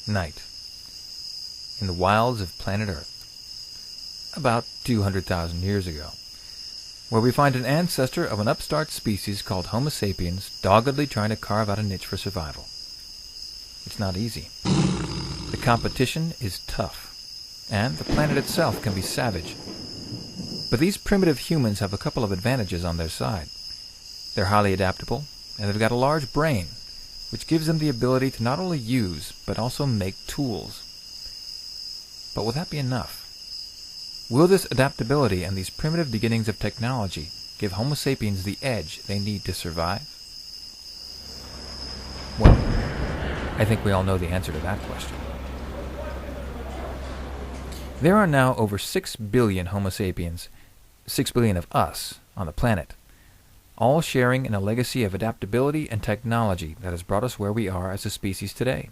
night in the wilds of planet Earth, about 200,000 years ago, where we find an ancestor of an upstart species called Homo sapiens doggedly trying to carve out a niche for survival. It's not easy. The competition is tough, and the planet itself can be savage. But these primitive humans have a couple of advantages on their side. They're highly adaptable, and they've got a large brain, which gives them the ability to not only use, but also make tools. But will that be enough? Will this adaptability and these primitive beginnings of technology give Homo sapiens the edge they need to survive? Well, I think we all know the answer to that question. There are now over 6 billion Homo sapiens, 6 billion of us, on the planet, all sharing in a legacy of adaptability and technology that has brought us where we are as a species today.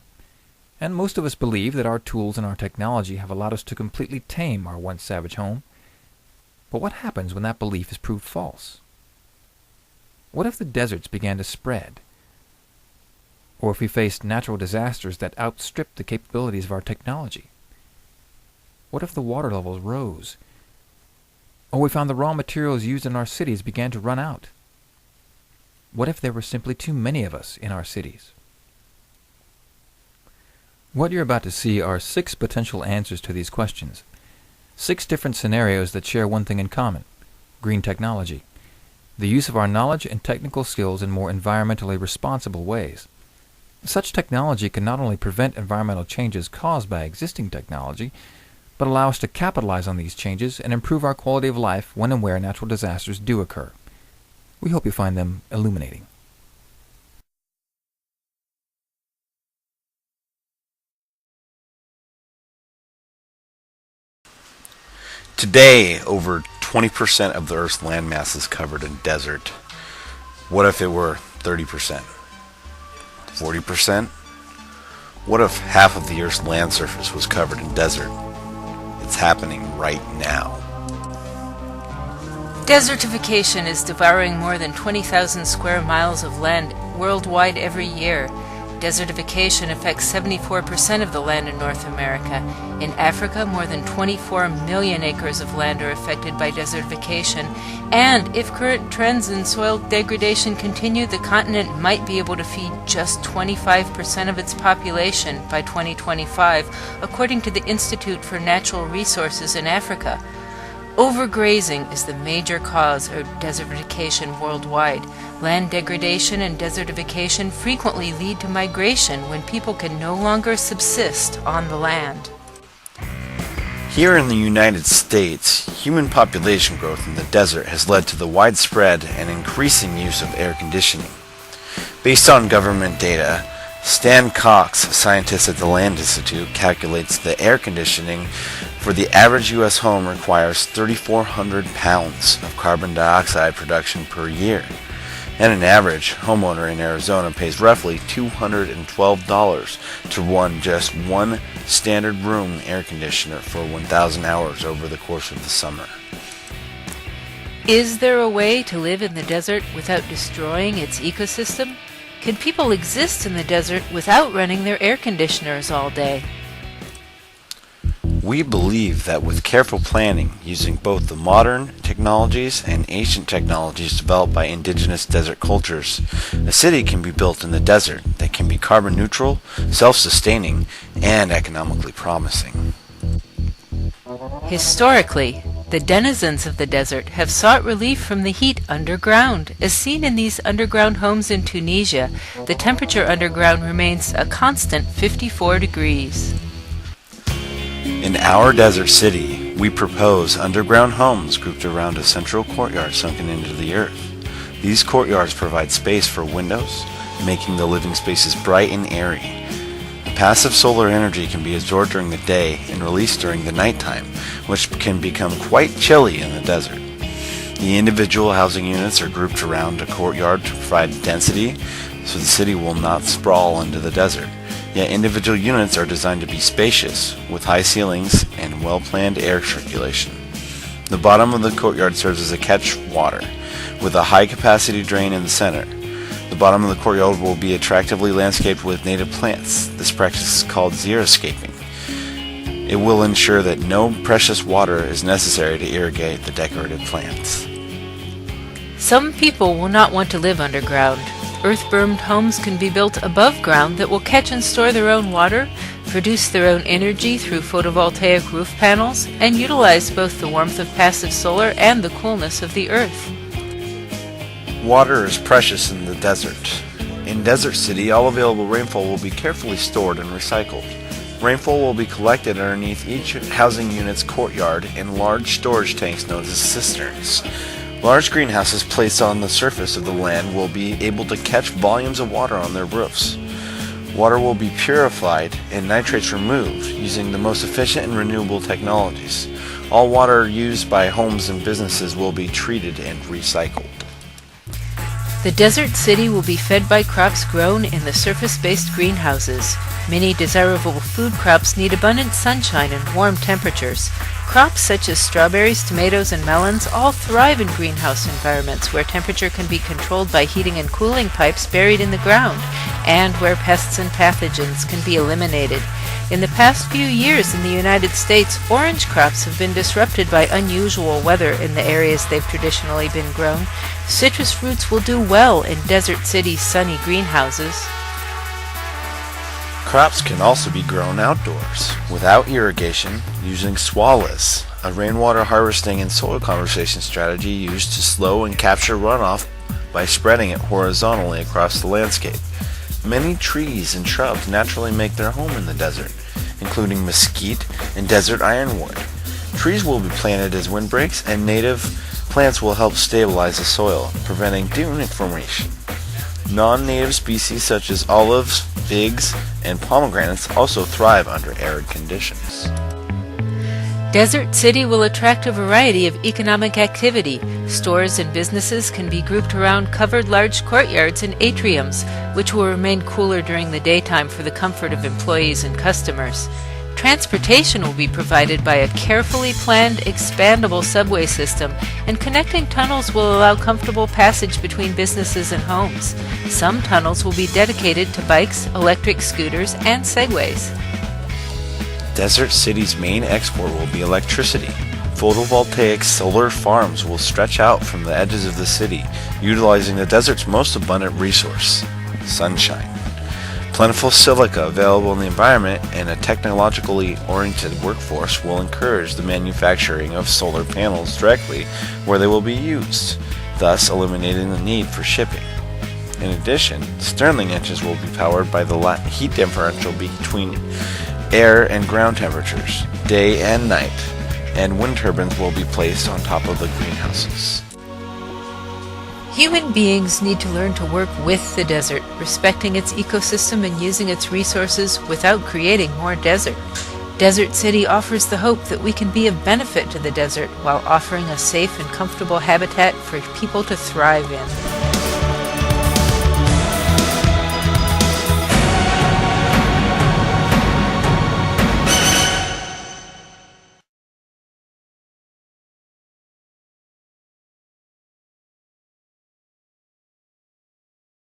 And most of us believe that our tools and our technology have allowed us to completely tame our once savage home. But what happens when that belief is proved false? What if the deserts began to spread? Or if we faced natural disasters that outstripped the capabilities of our technology? What if the water levels rose? Or we found the raw materials used in our cities began to run out? What if there were simply too many of us in our cities? What you're about to see are 6 potential answers to these questions. 6 different scenarios that share one thing in common: green technology, the use of our knowledge and technical skills in more environmentally responsible ways. Such technology can not only prevent environmental changes caused by existing technology, but allow us to capitalize on these changes and improve our quality of life when and where natural disasters do occur. We hope you find them illuminating. Today, over 20% of the Earth's landmass is covered in desert. What if it were 30%? 40%? What if half of the Earth's land surface was covered in desert? It's happening right now. Desertification is devouring more than 20,000 square miles of land worldwide every year. Desertification affects 74% of the land in North America. In Africa, more than 24 million acres of land are affected by desertification. And if current trends in soil degradation continue, the continent might be able to feed just 25% of its population by 2025, according to the Institute for Natural Resources in Africa. Overgrazing is the major cause of desertification worldwide. Land degradation and desertification frequently lead to migration when people can no longer subsist on the land. Here in the United States, human population growth in the desert has led to the widespread and increasing use of air conditioning. Based on government data, Stan Cox, scientist at the Land Institute, calculates the air conditioning for the average U.S. home requires 3,400 pounds of carbon dioxide production per year. And an average homeowner in Arizona pays roughly $212 to run just one standard room air conditioner for 1,000 hours over the course of the summer. Is there a way to live in the desert without destroying its ecosystem? Can people exist in the desert without running their air conditioners all day? We believe that with careful planning, using both the modern technologies and ancient technologies developed by indigenous desert cultures, a city can be built in the desert that can be carbon neutral, self-sustaining, and economically promising. Historically, the denizens of the desert have sought relief from the heat underground. As seen in these underground homes in Tunisia, the temperature underground remains a constant 54 degrees. In our desert city, we propose underground homes grouped around a central courtyard sunken into the earth. These courtyards provide space for windows, making the living spaces bright and airy. The passive solar energy can be absorbed during the day and released during the nighttime, which can become quite chilly in the desert. The individual housing units are grouped around a courtyard to provide density, so the city will not sprawl into the desert. Yet individual units are designed to be spacious, with high ceilings and well-planned air circulation. The bottom of the courtyard serves as a catch water, with a high-capacity drain in the center. The bottom of the courtyard will be attractively landscaped with native plants. This practice is called xeriscaping. It will ensure that no precious water is necessary to irrigate the decorative plants. Some people will not want to live underground. Earth-bermed homes can be built above ground that will catch and store their own water, produce their own energy through photovoltaic roof panels, and utilize both the warmth of passive solar and the coolness of the earth. Water is precious in the desert. In Desert City, all available rainfall will be carefully stored and recycled. Rainfall will be collected underneath each housing unit's courtyard in large storage tanks known as cisterns. Large greenhouses placed on the surface of the land will be able to catch volumes of water on their roofs. Water will be purified and nitrates removed using the most efficient and renewable technologies. All water used by homes and businesses will be treated and recycled. The desert city will be fed by crops grown in the surface-based greenhouses. Many desirable food crops need abundant sunshine and warm temperatures. Crops such as strawberries, tomatoes, and melons all thrive in greenhouse environments where temperature can be controlled by heating and cooling pipes buried in the ground, and where pests and pathogens can be eliminated. In the past few years in the United States, orange crops have been disrupted by unusual weather in the areas they've traditionally been grown. Citrus fruits will do well in Desert City's sunny greenhouses. Crops can also be grown outdoors, without irrigation, using swales, a rainwater harvesting and soil conservation strategy used to slow and capture runoff by spreading it horizontally across the landscape. Many trees and shrubs naturally make their home in the desert, including mesquite and desert ironwood. Trees will be planted as windbreaks, and native plants will help stabilize the soil, preventing dune formation. Non-native species such as olives, figs, and pomegranates also thrive under arid conditions. Desert City will attract a variety of economic activity. Stores and businesses can be grouped around covered large courtyards and atriums, which will remain cooler during the daytime for the comfort of employees and customers. Transportation will be provided by a carefully planned, expandable subway system, and connecting tunnels will allow comfortable passage between businesses and homes. Some tunnels will be dedicated to bikes, electric scooters, and segways. Desert City's main export will be electricity. Photovoltaic solar farms will stretch out from the edges of the city, utilizing the desert's most abundant resource, sunshine. Plentiful silica available in the environment and a technologically oriented workforce will encourage the manufacturing of solar panels directly where they will be used, thus eliminating the need for shipping. In addition, Stirling engines will be powered by the heat differential between air and ground temperatures, day and night, and wind turbines will be placed on top of the greenhouses. Human beings need to learn to work with the desert, respecting its ecosystem and using its resources without creating more desert. Desert City offers the hope that we can be of benefit to the desert while offering a safe and comfortable habitat for people to thrive in.